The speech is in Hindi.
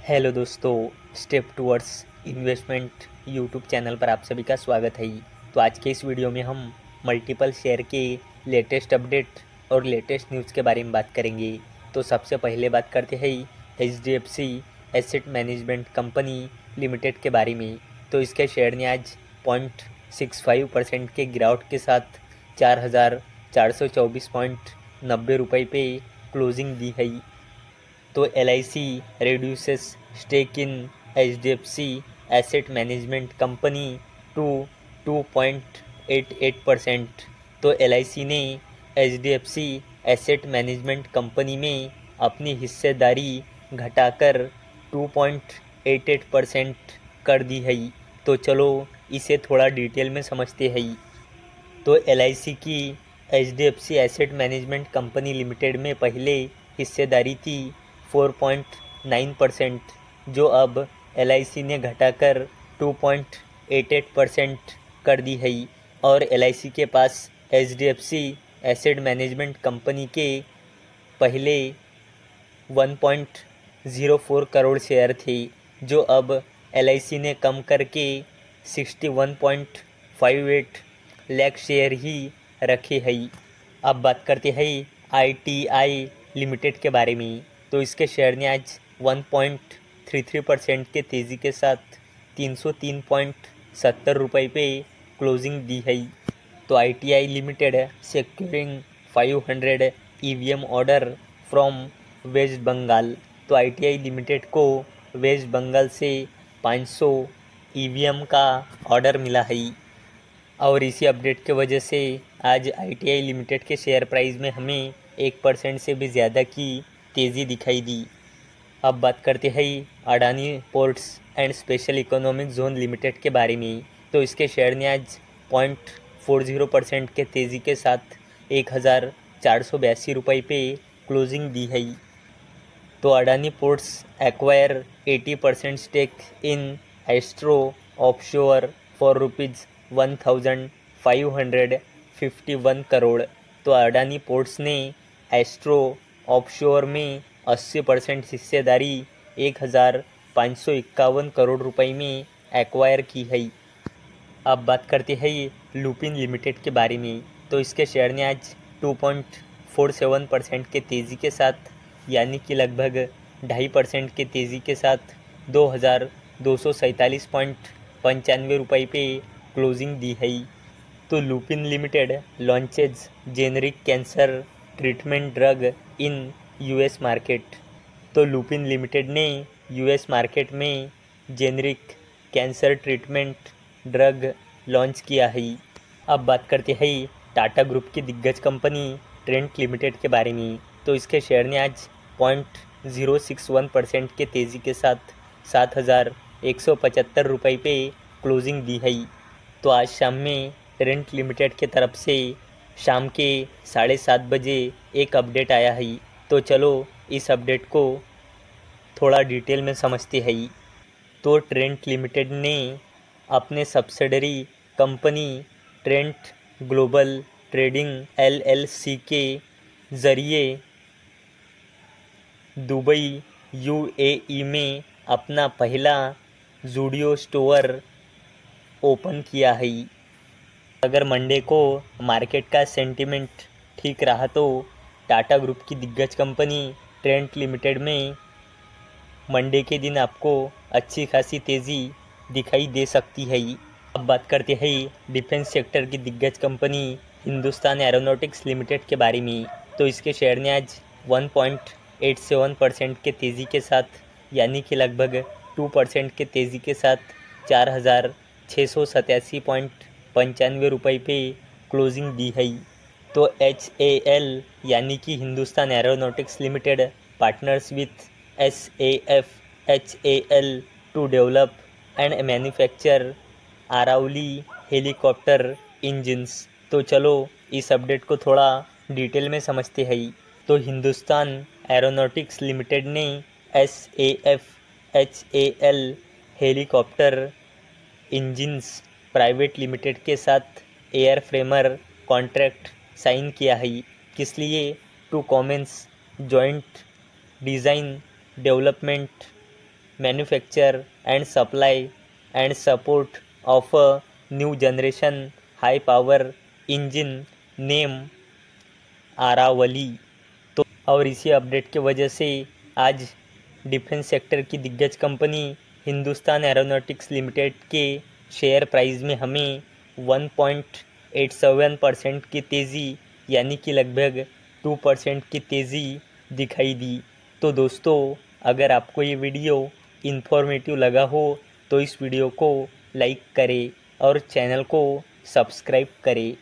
हेलो दोस्तों, step towards investment YouTube channel पर आप सभी का स्वागत है। तो आज के इस वीडियो में हम मल्टीपल शेयर के लेटेस्ट अपडेट और लेटेस्ट न्यूज़ के बारे में बात करेंगे। तो सबसे पहले बात करते हैं HDFC asset management company limited के बारे में। तो इसके शेयर ने आज 0.65% के गिरावट के साथ 4,424.90 रुपये पे क्लोजिंग दी है। तो LIC reduces stake in HDFC asset management company to 2.88%। तो LIC ने HDFC एसेट मैनेजमेंट कंपनी में अपनी हिस्सेदारी घटाकर 2.88% कर दी है। तो चलो इसे थोड़ा डिटेल में समझते हैं। तो LIC की HDFC asset management company limited में पहले हिस्सेदारी थी 4.9%, जो अब LIC ने घटाकर 2.88% कर दी है। और LIC के पास HDFC एसेट मैनेजमेंट कंपनी के पहले 1.04 करोड़ शेयर थे, जो अब LIC ने कम करके 61.58 लाख शेयर ही रखे हैं। अब बात करते हैं ITI लिमिटेड के बारे में। तो इसके शेयर ने आज 1.33% के तेज़ी के साथ 303.70 रुपये पे क्लोजिंग दी है। तो ITI limited securing 500 EVM order from West Bengal. तो ITI लिमिटेड को वेस्ट बंगाल से 500 EVM का ऑर्डर मिला है और इसी अपडेट की वजह से आज ITI लिमिटेड के शेयर प्राइस में हमें 1% से भी ज़्यादा की तेज़ी दिखाई दी। अब बात करते हैं Adani ports and special economic zone limited के बारे में। तो इसके शेयर ने आज 0.40% के तेज़ी के साथ 1,482 रुपये पे क्लोजिंग दी है। तो Adani ports acquire 80% stake in Astro Offshore for ₹1,551 crore. तो अडानी पोर्ट्स ने एस्ट्रो ऑफशोर में 80% हिस्सेदारी 1,551 करोड़ रुपए में एक्वायर की है। अब बात करते हैं लुपिन लिमिटेड के बारे में। तो इसके शेयर ने आज 2.47% के तेज़ी के साथ, यानी कि लगभग 2.5% के तेज़ी के साथ 2,247.95 रुपये पे क्लोजिंग दी है। तो Lupin limited launches generic cancer treatment drug in US market. तो लुपिन लिमिटेड ने US मार्केट में generic cancer treatment drug launch किया है। अब बात करते हैं टाटा ग्रुप की दिग्गज कंपनी ट्रेंट लिमिटेड के बारे में। तो इसके शेयर ने आज 0.061% के तेज़ी के साथ 7,175 रुपये पे क्लोजिंग दी है। तो आज शाम में ट्रेंट लिमिटेड की तरफ से शाम के 7:30 बजे एक अपडेट आया है। तो चलो इस अपडेट को थोड़ा डिटेल में समझते हैं। तो ट्रेंट लिमिटेड ने अपने subsidiary company Trent global trading LLC के ज़रिए दुबई UAE में अपना पहला ज़ूडियो स्टोर ओपन किया है। अगर मंडे को मार्केट का सेंटिमेंट ठीक रहा तो टाटा ग्रुप की दिग्गज कंपनी ट्रेंट लिमिटेड में मंडे के दिन आपको अच्छी खासी तेज़ी दिखाई दे सकती है। अब बात करते हैं डिफेंस सेक्टर की दिग्गज कंपनी हिंदुस्तान एरोनॉटिक्स लिमिटेड के बारे में। तो इसके शेयर ने आज 1.87% के तेज़ी के साथ, यानी कि लगभग 2% के तेज़ी के साथ 4,687.95 रुपये पे क्लोजिंग दी है। तो HAL यानी कि Hindustan aeronautics limited partners with SAF HAL to develop and manufacture Aravalli helicopter engines. तो चलो इस अपडेट को थोड़ा डिटेल में समझते हैं। तो हिंदुस्तान एरोनॉटिक्स लिमिटेड ने SAF HAL helicopter engines private limited के साथ एयर फ्रेमर कॉन्ट्रैक्ट साइन किया है। किस लिए? To commence joint design development manufacture and supply and support of a new generation high power engine name Aravalli. तो और इसी अपडेट की वजह से आज डिफेंस सेक्टर की दिग्गज कंपनी हिंदुस्तान एरोनॉटिक्स लिमिटेड के शेयर प्राइस में हमें 1.87% की तेज़ी यानी कि लगभग 2% की तेज़ी दिखाई दी। तो दोस्तों, अगर आपको ये वीडियो इन्फॉर्मेटिव लगा हो तो इस वीडियो को लाइक करें और चैनल को सब्सक्राइब करें।